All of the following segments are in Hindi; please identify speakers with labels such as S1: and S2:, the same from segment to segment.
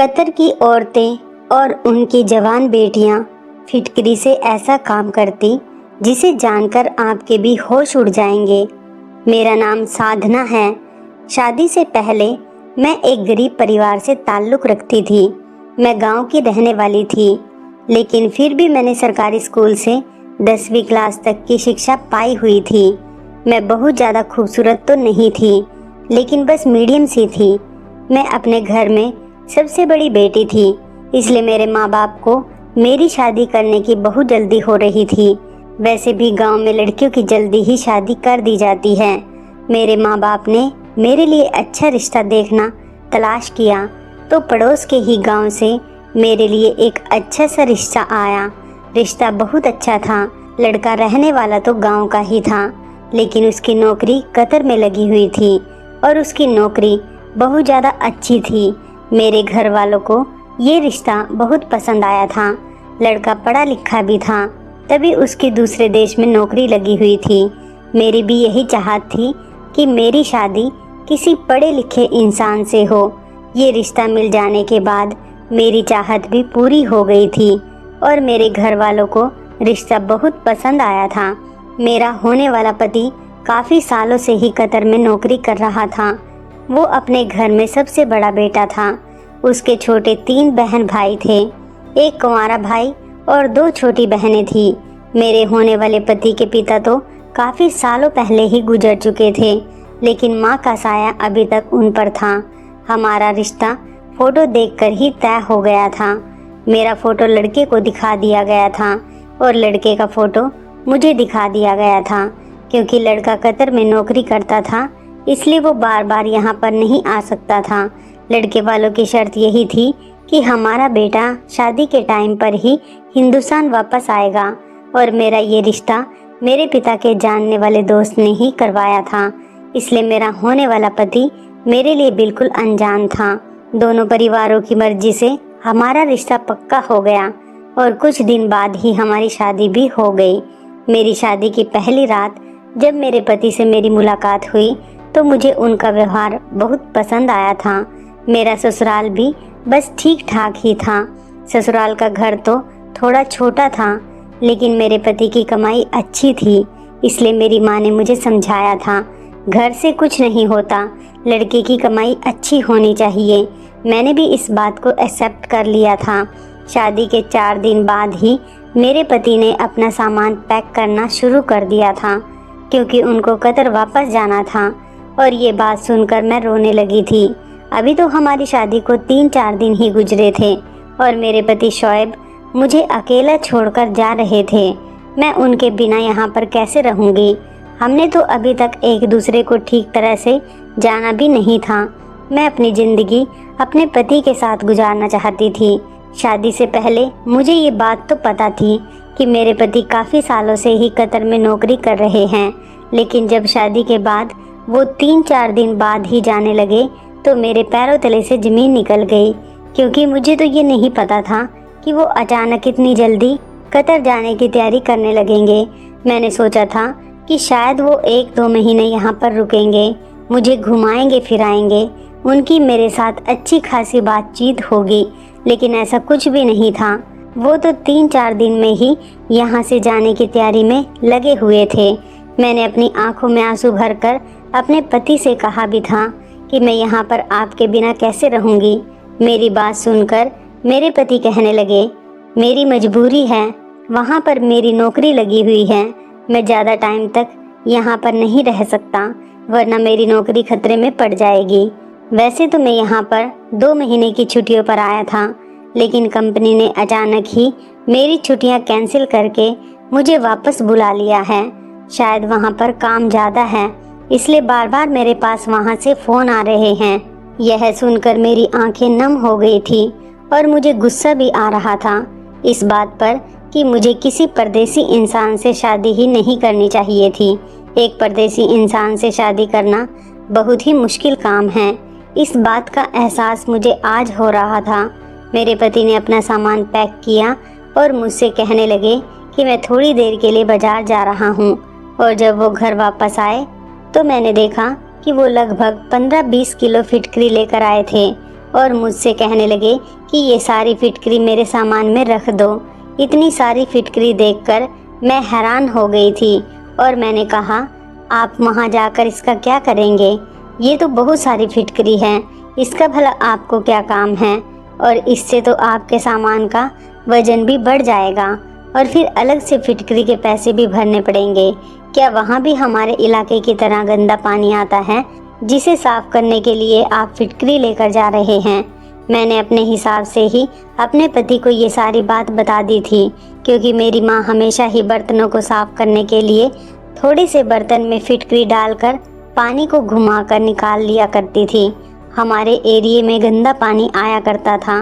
S1: कतर की औरतें और उनकी जवान बेटियां फिटकरी से ऐसा काम करती जिसे जानकर आपके भी होश उड़ जाएंगे। मेरा नाम साधना है। शादी से पहले मैं एक गरीब परिवार से ताल्लुक़ रखती थी। मैं गांव की रहने वाली थी, लेकिन फिर भी मैंने सरकारी स्कूल से 10वीं क्लास तक की शिक्षा पाई हुई थी। मैं बहुत ज़्यादा खूबसूरत तो नहीं थी, लेकिन बस मीडियम सी थी। मैं अपने घर में सबसे बड़ी बेटी थी, इसलिए मेरे माँ बाप को मेरी शादी करने की बहुत जल्दी हो रही थी। वैसे भी गांव में लड़कियों की जल्दी ही शादी कर दी जाती है। मेरे माँ बाप ने मेरे लिए अच्छा रिश्ता देखना तलाश किया तो पड़ोस के ही गांव से मेरे लिए एक अच्छा सा रिश्ता आया। रिश्ता बहुत अच्छा था। लड़का रहने वाला तो गांव का ही था, लेकिन उसकी नौकरी कतर में लगी हुई थी और उसकी नौकरी बहुत ज़्यादा अच्छी थी। मेरे घर वालों को ये रिश्ता बहुत पसंद आया था। लड़का पढ़ा लिखा भी था, तभी उसकी दूसरे देश में नौकरी लगी हुई थी। मेरी भी यही चाहत थी कि मेरी शादी किसी पढ़े लिखे इंसान से हो। ये रिश्ता मिल जाने के बाद मेरी चाहत भी पूरी हो गई थी और मेरे घर वालों को रिश्ता बहुत पसंद आया था। मेरा होने वाला पति काफ़ी सालों से ही कतर में नौकरी कर रहा था। वो अपने घर में सबसे बड़ा बेटा था। उसके छोटे 3 बहन भाई थे, एक कुंवारा भाई और 2 छोटी बहनें थी। मेरे होने वाले पति के पिता तो काफ़ी सालों पहले ही गुजर चुके थे, लेकिन माँ का साया अभी तक उन पर था। हमारा रिश्ता फ़ोटो देखकर ही तय हो गया था। मेरा फ़ोटो लड़के को दिखा दिया गया था और लड़के का फ़ोटो मुझे दिखा दिया गया था। क्योंकि लड़का कतर में नौकरी करता था, इसलिए वो बार बार यहाँ पर नहीं आ सकता था। लड़के वालों की शर्त यही थी कि हमारा बेटा शादी के टाइम पर ही हिंदुस्तान वापस आएगा और मेरा ये रिश्ता मेरे पिता के जानने वाले दोस्त ने ही करवाया था। इसलिए मेरा होने वाला पति मेरे लिए बिल्कुल अनजान था। दोनों परिवारों की मर्जी से हमारा रिश्ता पक्का हो गया और कुछ दिन बाद ही हमारी शादी भी हो गई। मेरी शादी की पहली रात जब मेरे पति से मेरी मुलाकात हुई तो मुझे उनका व्यवहार बहुत पसंद आया था। मेरा ससुराल भी बस ठीक ठाक ही था। ससुराल का घर तो थोड़ा छोटा था, लेकिन मेरे पति की कमाई अच्छी थी, इसलिए मेरी माँ ने मुझे समझाया था, घर से कुछ नहीं होता, लड़के की कमाई अच्छी होनी चाहिए। मैंने भी इस बात को एक्सेप्ट कर लिया था। शादी के 4 दिन बाद ही मेरे पति ने अपना सामान पैक करना शुरू कर दिया था, क्योंकि उनको कतर वापस जाना था। और ये बात सुनकर मैं रोने लगी थी। अभी तो हमारी शादी को 3-4 दिन ही गुजरे थे और मेरे पति शोएब मुझे अकेला छोड़कर जा रहे थे। मैं उनके बिना यहाँ पर कैसे रहूँगी? हमने तो अभी तक एक दूसरे को ठीक तरह से जाना भी नहीं था। मैं अपनी ज़िंदगी अपने पति के साथ गुजारना चाहती थी। शादी से पहले मुझे ये बात तो पता थी कि मेरे पति काफ़ी सालों से ही कतर में नौकरी कर रहे हैं, लेकिन जब शादी के बाद वो 3-4 दिन बाद ही जाने लगे तो मेरे पैरों तले से ज़मीन निकल गई, क्योंकि मुझे तो ये नहीं पता था कि वो अचानक इतनी जल्दी कतर जाने की तैयारी करने लगेंगे। मैंने सोचा था कि शायद वो 1-2 महीने यहाँ पर रुकेंगे, मुझे घुमाएंगे फिराएंगे, उनकी मेरे साथ अच्छी खासी बातचीत होगी, लेकिन ऐसा कुछ भी नहीं था। वो तो 3-4 दिन में ही यहाँ से जाने की तैयारी में लगे हुए थे। मैंने अपनी आंखों में आंसू भरकर अपने पति से कहा भी था कि मैं यहाँ पर आपके बिना कैसे रहूँगी। मेरी बात सुनकर मेरे पति कहने लगे, मेरी मजबूरी है, वहाँ पर मेरी नौकरी लगी हुई है, मैं ज़्यादा टाइम तक यहाँ पर नहीं रह सकता, वरना मेरी नौकरी खतरे में पड़ जाएगी। वैसे तो मैं यहाँ पर 2 महीने की छुट्टियों पर आया था, लेकिन कंपनी ने अचानक ही मेरी छुट्टियाँ कैंसिल करके मुझे वापस बुला लिया है। शायद वहाँ पर काम ज़्यादा है, इसलिए बार बार मेरे पास वहाँ से फ़ोन आ रहे हैं। यह सुनकर मेरी आंखें नम हो गई थी और मुझे गुस्सा भी आ रहा था इस बात पर कि मुझे किसी परदेसी इंसान से शादी ही नहीं करनी चाहिए थी। एक परदेसी इंसान से शादी करना बहुत ही मुश्किल काम है। इस बात का एहसास मुझे आज हो रहा था। मेरे पति ने अपना सामान पैक किया और मुझसे कहने लगे कि मैं थोड़ी देर के लिए बाज़ार जा रहा हूँ। और जब वो घर वापस आए तो मैंने देखा कि वो लगभग 15-20 किलो फिटकरी लेकर आए थे। और मुझसे कहने लगे कि ये सारी फिटकरी मेरे सामान में रख दो। इतनी सारी फिटकरी देखकर मैं हैरान हो गई थी और मैंने कहा, आप वहाँ जाकर इसका क्या करेंगे? ये तो बहुत सारी फिटकरी है, इसका भला आपको क्या काम है? और इससे तो आपके सामान का वजन भी बढ़ जाएगा और फिर अलग से फिटकरी के पैसे भी भरने पड़ेंगे। क्या वहाँ भी हमारे इलाके की तरह गंदा पानी आता है जिसे साफ करने के लिए आप फिटकरी लेकर जा रहे हैं? मैंने अपने हिसाब से ही अपने पति को ये सारी बात बता दी थी, क्योंकि मेरी माँ हमेशा ही बर्तनों को साफ करने के लिए थोड़े से बर्तन में फिटकरी डालकर पानी को घुमाकर निकाल लिया करती थी। हमारे एरिया में गंदा पानी आया करता था।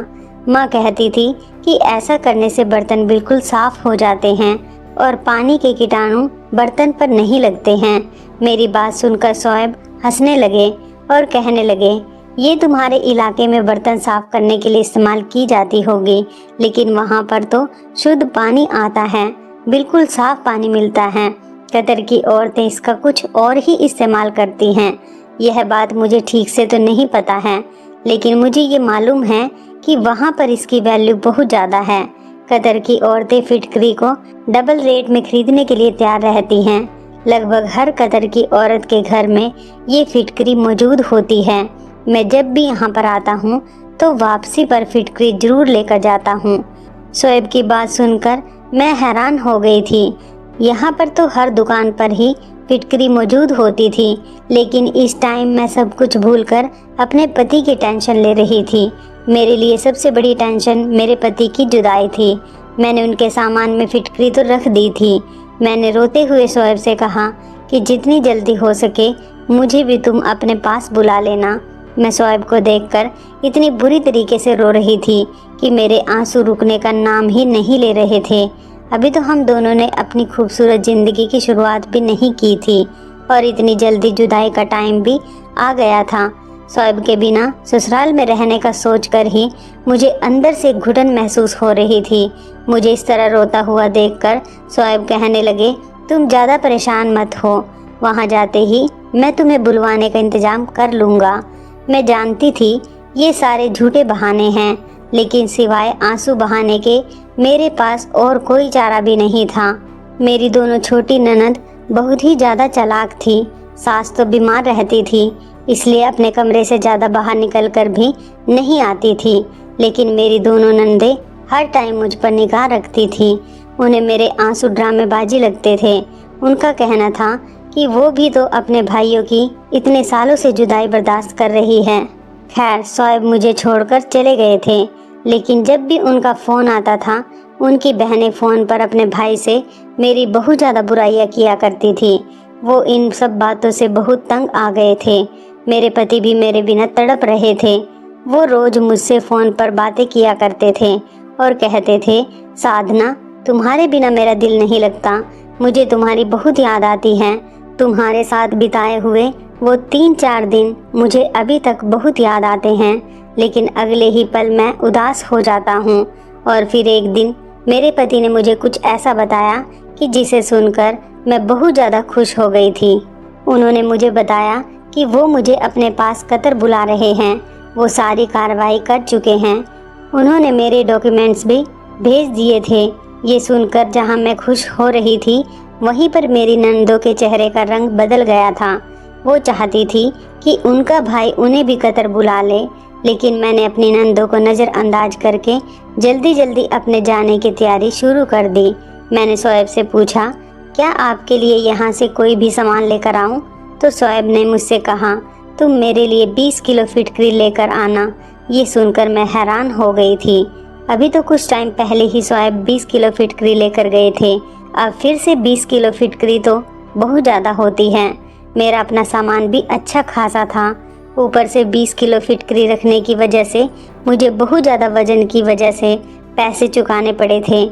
S1: माँ कहती थी कि ऐसा करने से बर्तन बिल्कुल साफ हो जाते हैं और पानी के कीटाणु बर्तन पर नहीं लगते हैं। मेरी बात सुनकर शोएब हंसने लगे और कहने लगे, ये तुम्हारे इलाके में बर्तन साफ करने के लिए इस्तेमाल की जाती होगी, लेकिन वहाँ पर तो शुद्ध पानी आता है, बिल्कुल साफ पानी मिलता है। कतर की औरतें इसका कुछ और ही इस्तेमाल करती हैं। यह बात मुझे ठीक से तो नहीं पता है, लेकिन मुझे ये मालूम है कि वहाँ पर इसकी वैल्यू बहुत ज़्यादा है। कतर की औरतें फिटकरी को डबल रेट में खरीदने के लिए तैयार रहती हैं। लगभग हर कतर की औरत के घर में ये फिटकरी मौजूद होती है। मैं जब भी यहाँ पर आता हूँ तो वापसी पर फिटकरी जरूर लेकर जाता हूँ। शोएब की बात सुनकर मैं हैरान हो गई थी। यहाँ पर तो हर दुकान पर ही फिटकरी मौजूद होती थी, लेकिन इस टाइम मैं सब कुछ भूलकर अपने पति की टेंशन ले रही थी। मेरे लिए सबसे बड़ी टेंशन मेरे पति की जुदाई थी। मैंने उनके सामान में फिटकरी तो रख दी थी। मैंने रोते हुए शोएब से कहा कि जितनी जल्दी हो सके मुझे भी तुम अपने पास बुला लेना। मैं शोएब को देखकर इतनी बुरी तरीके से रो रही थी कि मेरे आंसू रुकने का नाम ही नहीं ले रहे थे। अभी तो हम दोनों ने अपनी खूबसूरत ज़िंदगी की शुरुआत भी नहीं की थी और इतनी जल्दी जुदाई का टाइम भी आ गया था। शोएब के बिना ससुराल में रहने का सोचकर ही मुझे अंदर से घुटन महसूस हो रही थी। मुझे इस तरह रोता हुआ देखकर शोएब कहने लगे, तुम ज़्यादा परेशान मत हो, वहाँ जाते ही मैं तुम्हें बुलवाने का इंतज़ाम कर लूँगा। मैं जानती थी ये सारे झूठे बहाने हैं, लेकिन सिवाय आंसू बहाने के मेरे पास और कोई चारा भी नहीं था। मेरी दोनों छोटी ननद बहुत ही ज़्यादा चालाक थी। सास तो बीमार रहती थी, इसलिए अपने कमरे से ज़्यादा बाहर निकलकर भी नहीं आती थी, लेकिन मेरी दोनों नंदे हर टाइम मुझ पर निगाह रखती थी। उन्हें मेरे आंसू ड्रामेबाजी लगते थे। उनका कहना था कि वो भी तो अपने भाइयों की इतने सालों से जुदाई बर्दाश्त कर रही है। खैर, शोएब मुझे छोड़कर चले गए थे, लेकिन जब भी उनका फ़ोन आता था उनकी बहनें फ़ोन पर अपने भाई से मेरी बहुत ज़्यादा बुराइयां किया करती थी। वो इन सब बातों से बहुत तंग आ गए थे। मेरे पति भी मेरे बिना तड़प रहे थे। वो रोज़ मुझसे फ़ोन पर बातें किया करते थे और कहते थे, साधना, तुम्हारे बिना मेरा दिल नहीं लगता, मुझे तुम्हारी बहुत याद आती है। तुम्हारे साथ बिताए हुए वो 3-4 दिन मुझे अभी तक बहुत याद आते हैं, लेकिन अगले ही पल मैं उदास हो जाता हूँ। और फिर एक दिन मेरे पति ने मुझे कुछ ऐसा बताया कि जिसे सुनकर मैं बहुत ज़्यादा खुश हो गई थी। उन्होंने मुझे बताया कि वो मुझे अपने पास कतर बुला रहे हैं। वो सारी कार्रवाई कर चुके हैं। उन्होंने मेरे डॉक्यूमेंट्स भी भेज दिए थे। ये सुनकर जहाँ मैं खुश हो रही थी, वहीं पर मेरी नंदों के चेहरे का रंग बदल गया था। वो चाहती थी कि उनका भाई उन्हें भी कतर बुला ले, लेकिन मैंने अपनी नंदों को नज़रअंदाज करके जल्दी जल्दी अपने जाने की तैयारी शुरू कर दी। मैंने शोएब से पूछा, क्या आपके लिए यहाँ से कोई भी सामान लेकर आऊँ? तो शोएब ने मुझसे कहा, तुम मेरे लिए 20 किलो फिटकरी लेकर आना। ये सुनकर मैं हैरान हो गई थी। अभी तो कुछ टाइम पहले ही शोएब 20 किलो फिटकरी लेकर गए थे। अब फिर से 20 किलो फिटकरी तो बहुत ज़्यादा होती है। मेरा अपना सामान भी अच्छा खासा था, ऊपर से 20 किलो फिटकरी रखने की वजह से मुझे बहुत ज़्यादा वजन की वजह से पैसे चुकाने पड़े थे।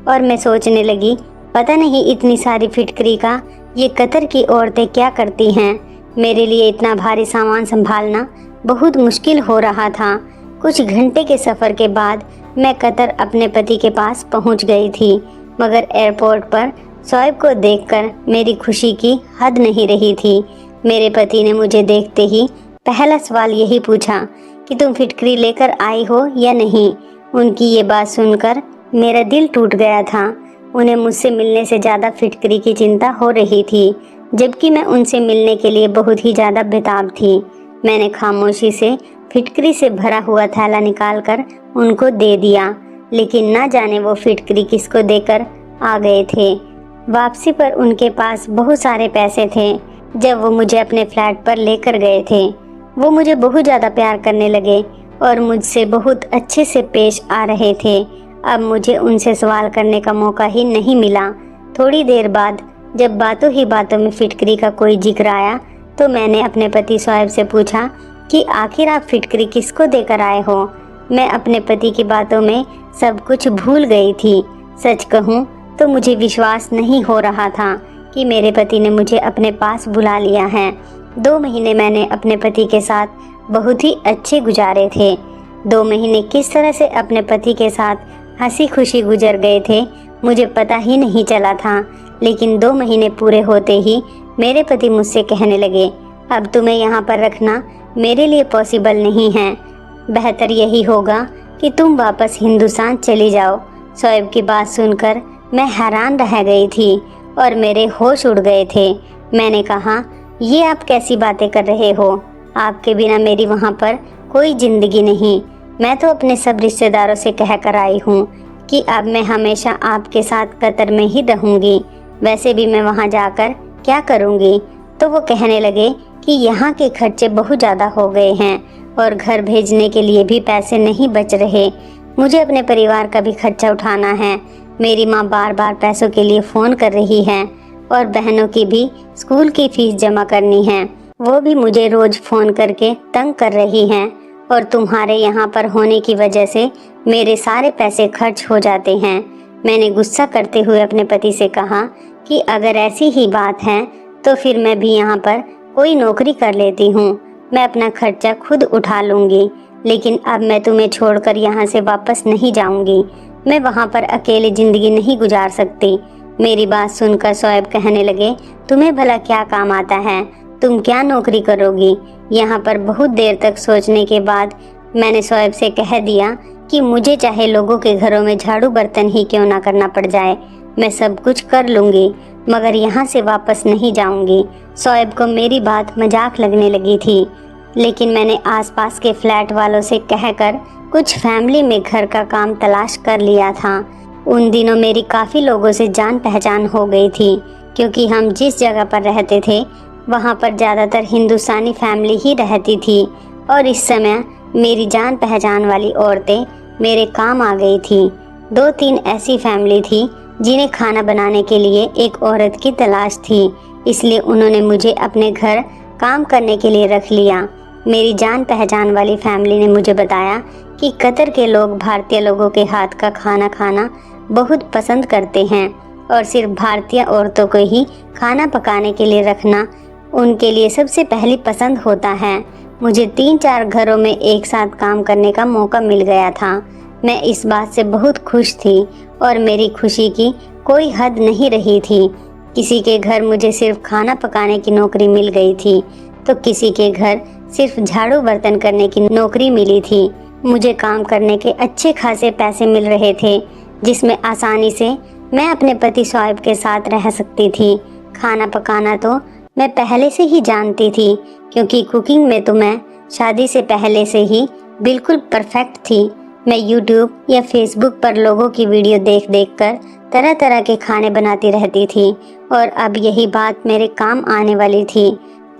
S1: और मैं सोचने लगी, पता नहीं इतनी सारी फिटकरी का ये कतर की औरतें क्या करती हैं। मेरे लिए इतना भारी सामान संभालना बहुत मुश्किल हो रहा था। कुछ घंटे के सफ़र के बाद मैं कतर अपने पति के पास पहुंच गई थी, मगर एयरपोर्ट पर शोएब को देखकर मेरी खुशी की हद नहीं रही थी। मेरे पति ने मुझे देखते ही पहला सवाल यही पूछा कि तुम फिटकरी लेकर आई हो या नहीं। उनकी ये बात सुनकर मेरा दिल टूट गया था। उन्हें मुझसे मिलने से ज़्यादा फिटकरी की चिंता हो रही थी, जबकि मैं उनसे मिलने के लिए बहुत ही ज़्यादा बेताब थी। मैंने खामोशी से फिटकरी से भरा हुआ थैला निकालकर उनको दे दिया, लेकिन ना जाने वो फिटकरी किसको देकर आ गए थे। वापसी पर उनके पास बहुत सारे पैसे थे। जब वो मुझे अपने फ्लैट पर लेकर गए थे, वो मुझे बहुत ज़्यादा प्यार करने लगे और मुझसे बहुत अच्छे से पेश आ रहे थे। अब मुझे उनसे सवाल करने का मौका ही नहीं मिला। थोड़ी देर बाद जब बातों ही बातों में फिटकरी का कोई जिक्र आया, तो मैंने अपने पति शोएब से पूछा कि आखिर आप फिटकरी किसको देकर आए हो। मैं अपने पति की बातों में सब कुछ भूल गई थी। सच कहूँ तो मुझे विश्वास नहीं हो रहा था कि मेरे पति ने मुझे अपने पास बुला लिया है। 2 महीने मैंने अपने पति के साथ बहुत ही अच्छे गुजारे थे। 2 महीने किस तरह से अपने पति के साथ हंसी खुशी गुजर गए थे मुझे पता ही नहीं चला था। लेकिन 2 महीने पूरे होते ही मेरे पति मुझसे कहने लगे, अब तुम्हें यहाँ पर रखना मेरे लिए पॉसिबल नहीं है। बेहतर यही होगा कि तुम वापस हिंदुस्तान चली जाओ। शोएब की बात सुनकर मैं हैरान रह गई थी और मेरे होश उड़ गए थे। मैंने कहा, ये आप कैसी बातें कर रहे हो? आपके बिना मेरी वहाँ पर कोई ज़िंदगी नहीं। मैं तो अपने सब रिश्तेदारों से कह कर आई हूँ कि अब मैं हमेशा आपके साथ कतर में ही रहूँगी। वैसे भी मैं वहाँ जाकर क्या करूँगी? तो वो कहने लगे कि यहाँ के खर्चे बहुत ज़्यादा हो गए हैं और घर भेजने के लिए भी पैसे नहीं बच रहे। मुझे अपने परिवार का भी खर्चा उठाना है। मेरी माँ बार बार पैसों के लिए फ़ोन कर रही है और बहनों की भी स्कूल की फ़ीस जमा करनी है। वो भी मुझे रोज़ फ़ोन करके तंग कर रही हैं और तुम्हारे यहाँ पर होने की वजह से मेरे सारे पैसे खर्च हो जाते हैं। मैंने गुस्सा करते हुए अपने पति से कहा कि अगर ऐसी ही बात है तो फिर मैं भी यहाँ पर कोई नौकरी कर लेती हूँ। मैं अपना खर्चा खुद उठा लूँगी, लेकिन अब मैं तुम्हें छोड़कर यहाँ से वापस नहीं जाऊँगी। मैं वहाँ पर अकेले ज़िंदगी नहीं गुजार सकती। मेरी बात सुनकर शोएब कहने लगे, तुम्हें भला क्या काम आता है? तुम क्या नौकरी करोगी? यहाँ पर बहुत देर तक सोचने के बाद मैंने शोएब से कह दिया कि मुझे चाहे लोगों के घरों में झाड़ू बर्तन ही क्यों ना करना पड़ जाए, मैं सब कुछ कर लूँगी, मगर यहाँ से वापस नहीं जाऊँगी। शोएब को मेरी बात मजाक लगने लगी थी, लेकिन मैंने आसपास के फ्लैट वालों से कहकर कुछ फैमिली में घर का काम तलाश कर लिया था। उन दिनों मेरी काफ़ी लोगों से जान पहचान हो गई थी, क्योंकि हम जिस जगह पर रहते थे वहाँ पर ज़्यादातर हिंदुस्तानी फैमिली ही रहती थी और इस समय मेरी जान पहचान वाली औरतें मेरे काम आ गई थी। 2-3 ऐसी फैमिली थी जिन्हें खाना बनाने के लिए एक औरत की तलाश थी, इसलिए उन्होंने मुझे अपने घर काम करने के लिए रख लिया। मेरी जान पहचान वाली फैमिली ने मुझे बताया कि कतर के लोग भारतीय लोगों के हाथ का खाना खाना बहुत पसंद करते हैं और सिर्फ भारतीय औरतों को ही खाना पकाने के लिए रखना उनके लिए सबसे पहली पसंद होता है। मुझे 3-4 घरों में एक साथ काम करने का मौका मिल गया था। मैं इस बात से बहुत खुश थी और मेरी खुशी की कोई हद नहीं रही थी। किसी के घर मुझे सिर्फ खाना पकाने की नौकरी मिल गई थी, तो किसी के घर सिर्फ झाड़ू बर्तन करने की नौकरी मिली थी। मुझे काम करने के अच्छे खासे पैसे मिल रहे थे, जिसमें आसानी से मैं अपने पति शोएब के साथ रह सकती थी। खाना पकाना तो मैं पहले से ही जानती थी, क्योंकि कुकिंग में तो मैं शादी से पहले से ही बिल्कुल परफेक्ट थी। मैं यूट्यूब या फेसबुक पर लोगों की वीडियो देख देख कर तरह तरह के खाने बनाती रहती थी और अब यही बात मेरे काम आने वाली थी।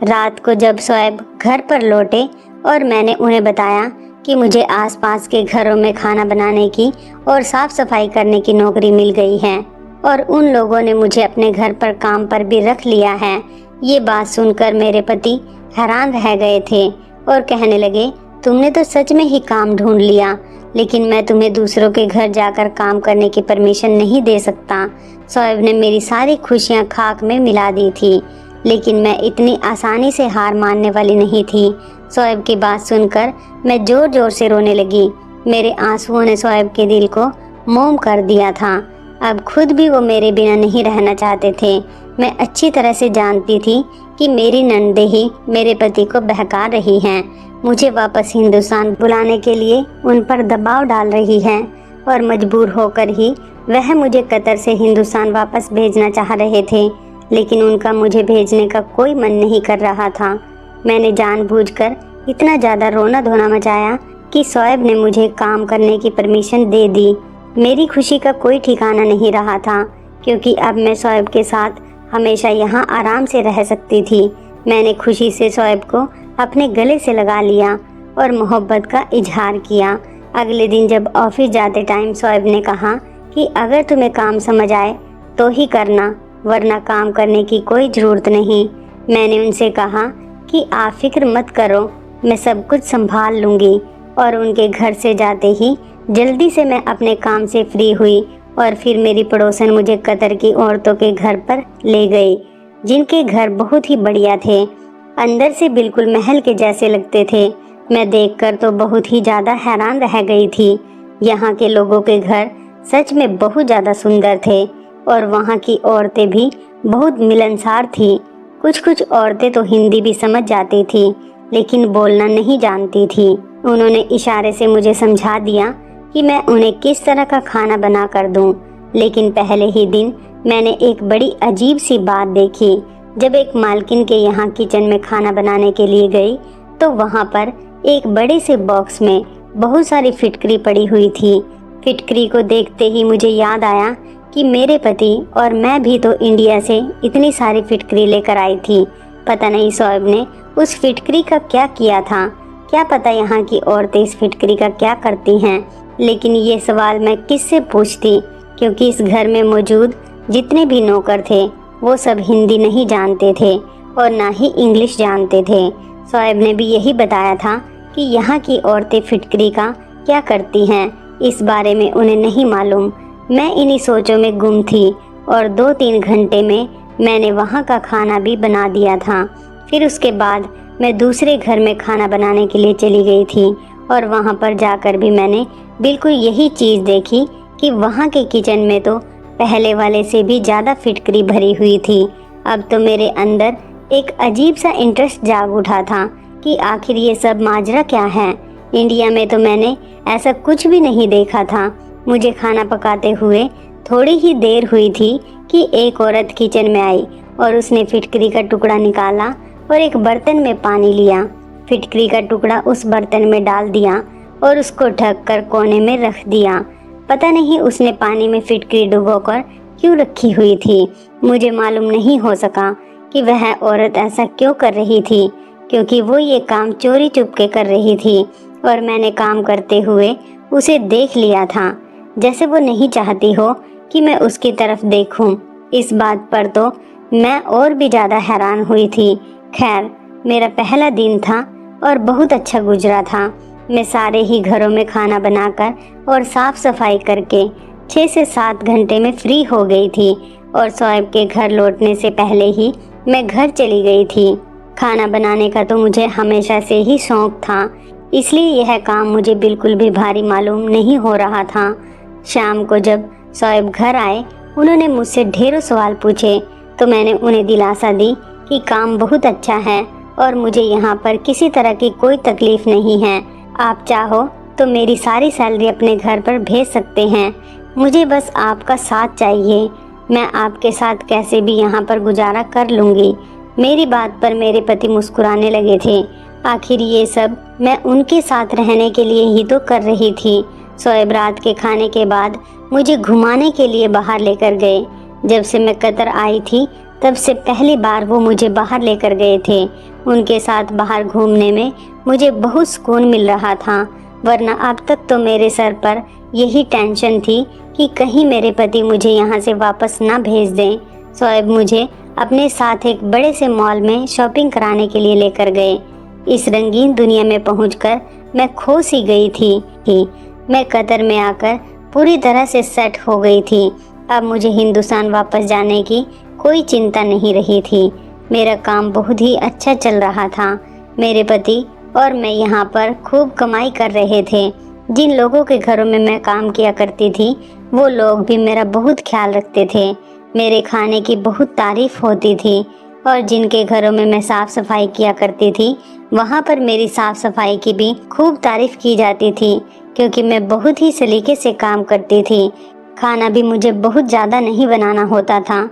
S1: रात को जब शोएब घर पर लौटे और मैंने उन्हें बताया कि मुझे आसपास के घरों में खाना बनाने की और साफ सफाई करने की नौकरी मिल गई है और उन लोगों ने मुझे अपने घर पर काम पर भी रख लिया है, ये बात सुनकर मेरे पति हैरान रह गए थे और कहने लगे, तुमने तो सच में ही काम ढूंढ लिया, लेकिन मैं तुम्हें दूसरों के घर जाकर काम करने की परमिशन नहीं दे सकता। शोएब ने मेरी सारी खुशियाँ खाक में मिला दी थी, लेकिन मैं इतनी आसानी से हार मानने वाली नहीं थी। शोएब की बात सुनकर मैं जोर जोर से रोने लगी। मेरे आंसुओं ने शोएब के दिल को मोम कर दिया था। अब खुद भी वो मेरे बिना नहीं रहना चाहते थे। मैं अच्छी तरह से जानती थी कि मेरी नंदे ही मेरे पति को बहका रही हैं। मुझे वापस हिंदुस्तान बुलाने के लिए उन पर दबाव डाल रही हैं और मजबूर होकर ही वह मुझे कतर से हिंदुस्तान वापस भेजना चाह रहे थे, लेकिन उनका मुझे भेजने का कोई मन नहीं कर रहा था। मैंने जानबूझकर इतना ज़्यादा रोना धोना मचाया कि शोएब ने मुझे काम करने की परमिशन दे दी। मेरी खुशी का कोई ठिकाना नहीं रहा था, क्योंकि अब मैं शोएब के साथ हमेशा यहाँ आराम से रह सकती थी। मैंने खुशी से शोएब को अपने गले से लगा लिया और मोहब्बत का इजहार किया। अगले दिन जब ऑफिस जाते टाइम शोएब ने कहा कि अगर तुम्हें काम समझ आए तो ही करना, वरना काम करने की कोई ज़रूरत नहीं। मैंने उनसे कहा कि आप फिक्र मत करो, मैं सब कुछ संभाल लूँगी। और उनके घर से जाते ही जल्दी से मैं अपने काम से फ्री हुई और फिर मेरी पड़ोसन मुझे कतर की औरतों के घर पर ले गई, जिनके घर बहुत ही बढ़िया थे। अंदर से बिल्कुल महल के जैसे लगते थे। मैं देखकर तो बहुत ही ज़्यादा हैरान रह गई थी। यहाँ के लोगों के घर सच में बहुत ज़्यादा सुंदर थे और वहाँ की औरतें भी बहुत मिलनसार थी। कुछ औरतें तो हिंदी भी समझ जाती थी, लेकिन बोलना नहीं जानती थी। उन्होंने इशारे से मुझे समझा दिया कि मैं उन्हें किस तरह का खाना बना कर दूं। लेकिन पहले ही दिन मैंने एक बड़ी अजीब सी बात देखी। जब एक मालकिन के यहाँ किचन में खाना बनाने के लिए गई तो वहाँ पर एक बड़े से बॉक्स में बहुत सारी फिटकरी पड़ी हुई थी। फिटकरी को देखते ही मुझे याद आया कि मेरे पति और मैं भी तो इंडिया से इतनी सारी फिटकरी लेकर आई थी। पता नहीं शोएब ने उस फिटकरी का क्या किया था। क्या पता यहाँ की औरतें इस फिटकरी का क्या करती हैं। लेकिन ये सवाल मैं किससे पूछती, क्योंकि इस घर में मौजूद जितने भी नौकर थे वो सब हिंदी नहीं जानते थे और ना ही इंग्लिश जानते थे। शोएब ने भी यही बताया था कि यहाँ की औरतें फिटकरी का क्या करती हैं, इस बारे में उन्हें नहीं मालूम। मैं इन्हीं सोचों में गुम थी और 2-3 घंटे में मैंने वहाँ का खाना भी बना दिया था। फिर उसके बाद मैं दूसरे घर में खाना बनाने के लिए चली गई थी और वहाँ पर जाकर भी मैंने बिल्कुल यही चीज़ देखी कि वहाँ के किचन में तो पहले वाले से भी ज़्यादा फिटकरी भरी हुई थी। अब तो मेरे अंदर एक अजीब सा इंटरेस्ट जाग उठा था कि आखिर ये सब माजरा क्या है। इंडिया में तो मैंने ऐसा कुछ भी नहीं देखा था। मुझे खाना पकाते हुए थोड़ी ही देर हुई थी कि एक औरत किचन में आई और उसने फिटकरी का टुकड़ा निकाला और एक बर्तन में पानी लिया। फिटकरी का टुकड़ा उस बर्तन में डाल दिया और उसको ढककर कोने में रख दिया। पता नहीं उसने पानी में फिटकरी डुबोकर क्यों रखी हुई थी। मुझे मालूम नहीं हो सका कि वह औरत ऐसा क्यों कर रही थी, क्योंकि वो ये काम चोरी चुपके कर रही थी और मैंने काम करते हुए उसे देख लिया था, जैसे वो नहीं चाहती हो कि मैं उसकी तरफ देखूं। इस बात पर तो मैं और भी ज़्यादा हैरान हुई थी। खैर, मेरा पहला दिन था और बहुत अच्छा गुजरा था। मैं सारे ही घरों में खाना बनाकर और साफ सफाई करके 6 से 7 घंटे में फ्री हो गई थी और शोएब के घर लौटने से पहले ही मैं घर चली गई थी। खाना बनाने का तो मुझे हमेशा से ही शौक था, इसलिए यह काम मुझे बिल्कुल भी भारी मालूम नहीं हो रहा था। शाम को जब शोएब घर आए, उन्होंने मुझसे ढेरों सवाल पूछे तो मैंने उन्हें दिलासा दी कि काम बहुत अच्छा है और मुझे यहाँ पर किसी तरह की कोई तकलीफ नहीं है। आप चाहो तो मेरी सारी सैलरी अपने घर पर भेज सकते हैं। मुझे बस आपका साथ चाहिए। मैं आपके साथ कैसे भी यहाँ पर गुजारा कर लूँगी। मेरी बात पर मेरे पति मुस्कुराने लगे थे। आखिर ये सब मैं उनके साथ रहने के लिए ही तो कर रही थी। शोएब रात के खाने के बाद मुझे घुमाने के लिए बाहर लेकर गए। जब से मैं कतर आई थी तब से पहली बार वो मुझे बाहर लेकर गए थे। उनके साथ बाहर घूमने में मुझे बहुत सुकून मिल रहा था, वरना अब तक तो मेरे सर पर यही टेंशन थी कि कहीं मेरे पति मुझे यहाँ से वापस ना भेज दें। शोएब मुझे अपने साथ एक बड़े से मॉल में शॉपिंग कराने के लिए लेकर गए। इस रंगीन दुनिया में पहुंचकर मैं खो सी गई थी। मैं कतर में आकर पूरी तरह से सेट हो गई थी। अब मुझे हिंदुस्तान वापस जाने की कोई चिंता नहीं रही थी। मेरा काम बहुत ही अच्छा चल रहा था। मेरे पति और मैं यहाँ पर खूब कमाई कर रहे थे। जिन लोगों के घरों में मैं काम किया करती थी वो लोग भी मेरा बहुत ख्याल रखते थे। मेरे खाने की बहुत तारीफ होती थी और जिनके घरों में मैं साफ़ सफाई किया करती थी वहाँ पर मेरी साफ सफाई की भी खूब तारीफ की जाती थी, क्योंकि मैं बहुत ही सलीके से काम करती थी। खाना भी मुझे बहुत ज़्यादा नहीं बनाना होता था।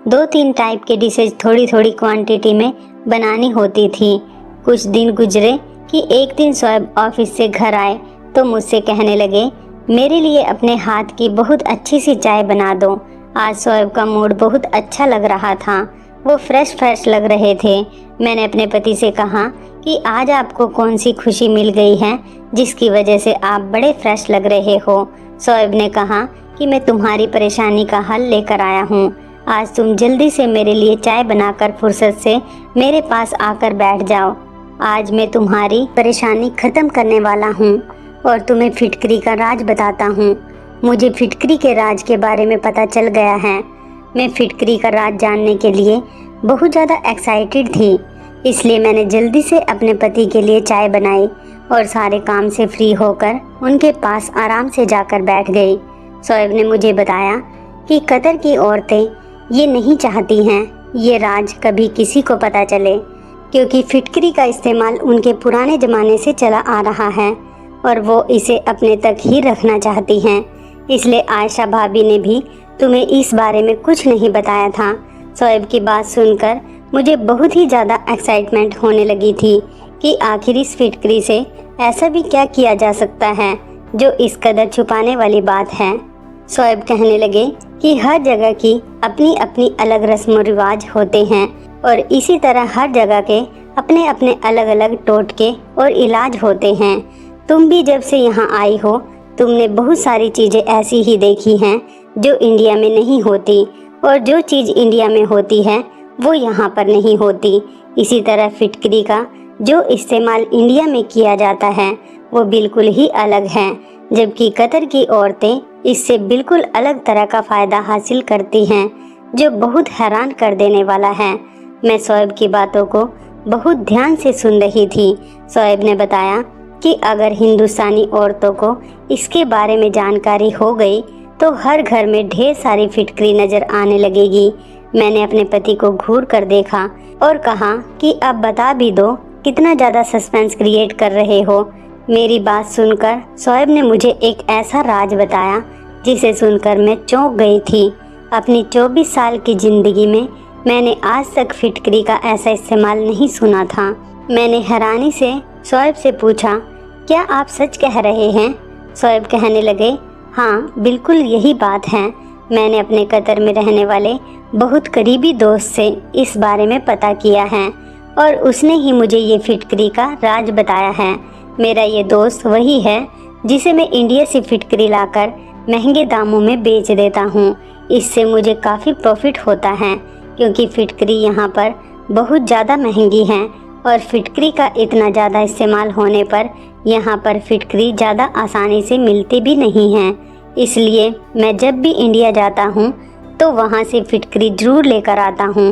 S1: 2-3 टाइप के डिशेज थोड़ी थोड़ी क्वांटिटी में बनानी होती थी। कुछ दिन गुजरे कि एक दिन शोएब ऑफिस से घर आए तो मुझसे कहने लगे, मेरे लिए अपने हाथ की बहुत अच्छी सी चाय बना दो। आज शोएब का मूड बहुत अच्छा लग रहा था, वो फ्रेश लग रहे थे। मैंने अपने पति से कहा कि आज आपको कौन सी खुशी मिल गई है जिसकी वजह से आप बड़े फ्रेश लग रहे हो। शोएब ने कहा कि मैं तुम्हारी परेशानी का हल लेकर आया हूँ। आज तुम जल्दी से मेरे लिए चाय बनाकर फुर्सत से मेरे पास आकर बैठ जाओ। आज मैं तुम्हारी परेशानी खत्म करने वाला हूँ और तुम्हें फिटकरी का राज बताता हूँ। मुझे फिटकरी के राज के बारे में पता चल गया है। मैं फिटकरी का राज जानने के लिए बहुत ज़्यादा एक्साइटेड थी, इसलिए मैंने जल्दी से अपने पति के लिए चाय बनाई और सारे काम से फ्री होकर उनके पास आराम से जाकर बैठ गई। शोएब ने मुझे बताया कि कतर की औरतें ये नहीं चाहती हैं ये राज कभी किसी को पता चले, क्योंकि फिटकरी का इस्तेमाल उनके पुराने ज़माने से चला आ रहा है और वो इसे अपने तक ही रखना चाहती हैं। इसलिए आयशा भाभी ने भी तुम्हें इस बारे में कुछ नहीं बताया था। शोएब की बात सुनकर मुझे बहुत ही ज़्यादा एक्साइटमेंट होने लगी थी कि आखिर इस फिटकरी से ऐसा भी क्या किया जा सकता है जो इस कदर छुपाने वाली बात है। शोएब कहने लगे कि हर जगह की अपनी अपनी अलग रस्म व रिवाज होते हैं और इसी तरह हर जगह के अपने अपने अलग अलग टोटके और इलाज होते हैं। तुम भी जब से यहाँ आई हो तुमने बहुत सारी चीज़ें ऐसी ही देखी हैं जो इंडिया में नहीं होती, और जो चीज़ इंडिया में होती है वो यहाँ पर नहीं होती। इसी तरह फिटकरी का जो इस्तेमाल इंडिया में किया जाता है वो बिल्कुल ही अलग है, जबकि कतर की औरतें इससे बिल्कुल अलग तरह का फ़ायदा हासिल करती हैं, जो बहुत हैरान कर देने वाला है। मैं शोएब की बातों को बहुत ध्यान से सुन रही थी। शोएब ने बताया कि अगर हिंदुस्तानी औरतों को इसके बारे में जानकारी हो गई तो हर घर में ढेर सारी फिटकरी नज़र आने लगेगी। मैंने अपने पति को घूर कर देखा और कहा कि अब बता भी दो, कितना ज़्यादा सस्पेंस क्रिएट कर रहे हो। मेरी बात सुनकर शोएब ने मुझे एक ऐसा राज बताया जिसे सुनकर मैं चौंक गई थी। अपनी 24 साल की ज़िंदगी में मैंने आज तक फिटकरी का ऐसा इस्तेमाल नहीं सुना था। मैंने हैरानी से शोएब से पूछा, क्या आप सच कह रहे हैं? शोएब कहने लगे, हाँ बिल्कुल यही बात है। मैंने अपने कतर में रहने वाले बहुत करीबी दोस्त से इस बारे में पता किया है और उसने ही मुझे ये फिटकरी का राज बताया है। मेरा ये दोस्त वही है जिसे मैं इंडिया से फिटकरी लाकर महंगे दामों में बेच देता हूँ। इससे मुझे काफ़ी प्रॉफिट होता है, क्योंकि फिटकरी यहाँ पर बहुत ज़्यादा महंगी है और फिटकरी का इतना ज़्यादा इस्तेमाल होने पर यहाँ पर फिटकरी ज़्यादा आसानी से मिलती भी नहीं है। इसलिए मैं जब भी इंडिया जाता हूँ तो वहाँ से फिटकरी ज़रूर लेकर आता हूँ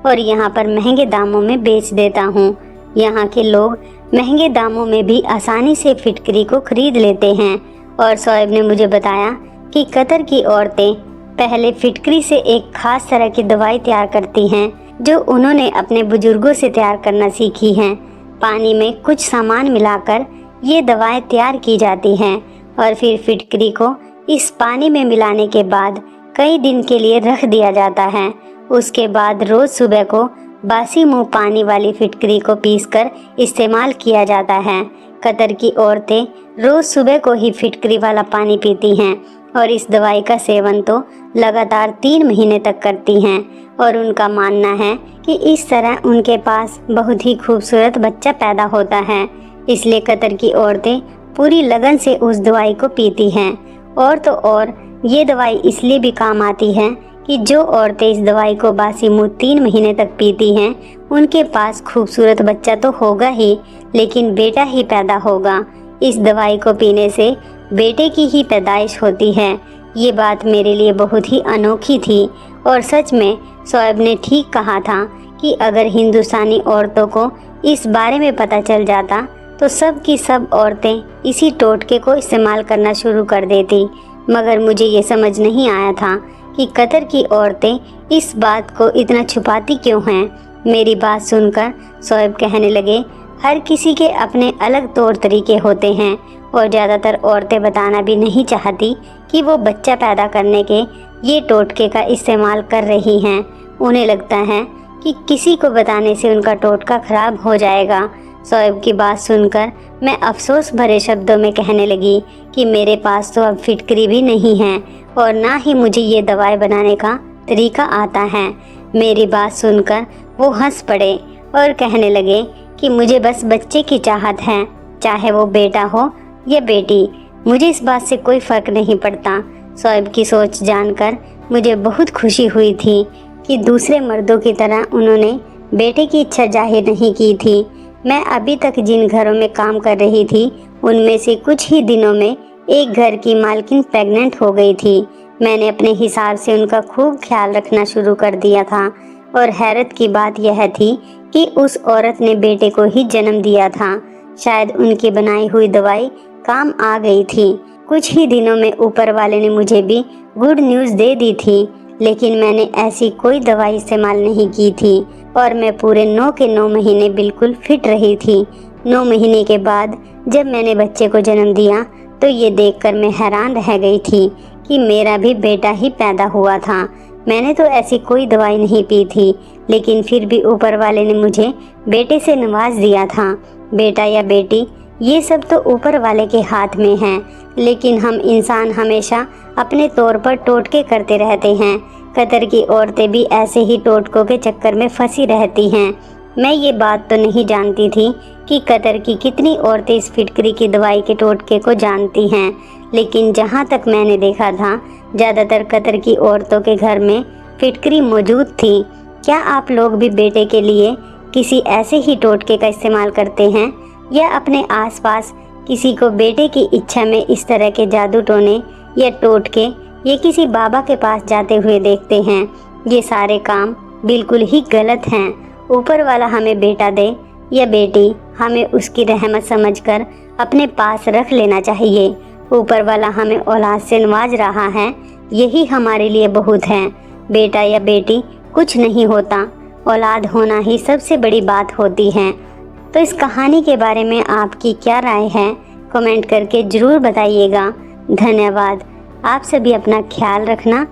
S1: और यहाँ पर महंगे दामों में बेच देता हूँ। यहाँ के लोग महंगे दामों में भी आसानी से फिटकरी को खरीद लेते हैं। और शोएब ने मुझे बताया कि कतर की औरतें पहले फिटकरी से एक ख़ास तरह की दवाई तैयार करती हैं जो उन्होंने अपने बुजुर्गों से तैयार करना सीखी हैं। पानी में कुछ सामान मिलाकर ये दवाएं तैयार की जाती हैं और फिर फिटकरी को इस पानी में मिलाने के बाद कई दिन के लिए रख दिया जाता है। उसके बाद रोज़ सुबह को बासी मुंह पानी वाली फिटकरी को पीसकर इस्तेमाल किया जाता है। कतर की औरतें रोज़ सुबह को ही फिटकरी वाला पानी पीती हैं और इस दवाई का सेवन तो लगातार 3 महीने तक करती हैं और उनका मानना है कि इस तरह उनके पास बहुत ही खूबसूरत बच्चा पैदा होता है। इसलिए कतर की औरतें पूरी लगन से उस दवाई को पीती हैं। और तो और ये दवाई इसलिए भी काम आती है कि जो औरतें इस दवाई को बासी मुंह 3 महीने तक पीती हैं उनके पास खूबसूरत बच्चा तो होगा ही, लेकिन बेटा ही पैदा होगा। इस दवाई को पीने से बेटे की ही पैदाइश होती है। ये बात मेरे लिए बहुत ही अनोखी थी और सच में शोएब ने ठीक कहा था कि अगर हिंदुस्तानी औरतों को इस बारे में पता चल जाता तो सब की सब औरतें इसी टोटके को इस्तेमाल करना शुरू कर देती। मगर मुझे ये समझ नहीं आया था कि कतर की औरतें इस बात को इतना छुपाती क्यों हैं। मेरी बात सुनकर शोएब कहने लगे, हर किसी के अपने अलग तौर तरीके होते हैं और ज़्यादातर औरतें बताना भी नहीं चाहती कि वो बच्चा पैदा करने के ये टोटके का इस्तेमाल कर रही हैं। उन्हें लगता है कि किसी को बताने से उनका टोटका खराब हो जाएगा। शोएब की बात सुनकर मैं अफसोस भरे शब्दों में कहने लगी कि मेरे पास तो अब फिटकरी भी नहीं है और ना ही मुझे ये दवाई बनाने का तरीका आता है। मेरी बात सुनकर वो हंस पड़े और कहने लगे कि मुझे बस बच्चे की चाहत है, चाहे वो बेटा हो या बेटी, मुझे इस बात से कोई फ़र्क नहीं पड़ता। शोएब की सोच जानकर मुझे बहुत खुशी हुई थी कि दूसरे मर्दों की तरह उन्होंने बेटे की इच्छा जाहिर नहीं की थी। मैं अभी तक जिन घरों में काम कर रही थी उनमें से कुछ ही दिनों में एक घर की मालकिन प्रेग्नेंट हो गई थी। मैंने अपने हिसाब से उनका खूब ख्याल रखना शुरू कर दिया था और हैरत की बात यह थी कि उस औरत ने बेटे को ही जन्म दिया था। शायद उनकी बनाई हुई दवाई काम आ गई थी। कुछ ही दिनों में ऊपर वाले ने मुझे भी गुड न्यूज़ दे दी थी, लेकिन मैंने ऐसी कोई दवाई इस्तेमाल नहीं की थी और मैं पूरे 9 के 9 महीने बिल्कुल फिट रही थी। 9 महीने के बाद जब मैंने बच्चे को जन्म दिया तो ये देखकर मैं हैरान रह गई थी कि मेरा भी बेटा ही पैदा हुआ था। मैंने तो ऐसी कोई दवाई नहीं पी थी, लेकिन फिर भी ऊपर वाले ने मुझे बेटे से नवाज दिया था। बेटा या बेटी ये सब तो ऊपर वाले के हाथ में है, लेकिन हम इंसान हमेशा अपने तौर पर टोटके करते रहते हैं। कतर की औरतें भी ऐसे ही टोटकों के चक्कर में फंसी रहती हैं। मैं ये बात तो नहीं जानती थी कि कतर की कितनी औरतें इस फिटकरी की दवाई के टोटके को जानती हैं, लेकिन जहाँ तक मैंने देखा था ज़्यादातर कतर की औरतों के घर में फिटकरी मौजूद थी। क्या आप लोग भी बेटे के लिए किसी ऐसे ही टोटके का इस्तेमाल करते हैं या अपने आसपास किसी को बेटे की इच्छा में इस तरह के जादू टोने या टोटके या किसी बाबा के पास जाते हुए देखते हैं? ये सारे काम बिल्कुल ही गलत हैं। ऊपर वाला हमें बेटा दे या बेटी, हमें उसकी रहमत समझकर अपने पास रख लेना चाहिए। ऊपर वाला हमें औलाद से नवाज रहा है, यही हमारे लिए बहुत है। बेटा या बेटी कुछ नहीं होता, औलाद होना ही सबसे बड़ी बात होती है। तो इस कहानी के बारे में आपकी क्या राय है, कमेंट करके ज़रूर बताइएगा। धन्यवाद। आप सभी अपना ख्याल रखना।